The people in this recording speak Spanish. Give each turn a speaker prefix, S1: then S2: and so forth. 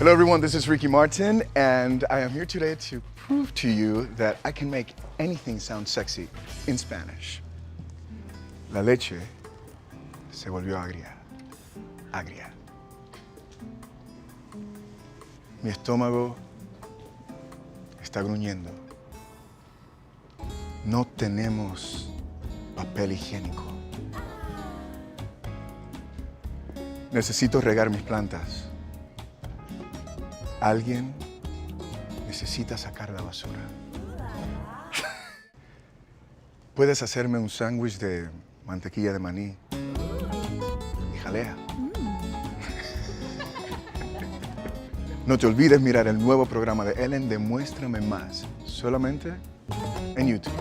S1: Hello everyone, this is Ricky Martin, and I am here today to prove to you that I can make anything sound sexy in Spanish. La leche se volvió agria, agria. Mi estómago está gruñendo. No tenemos papel higiénico. Necesito regar mis plantas. Alguien necesita sacar la basura. Puedes hacerme un sándwich de mantequilla de maní y jalea. No te olvides mirar el nuevo programa de Ellen, Demuéstrame Más, solamente en YouTube.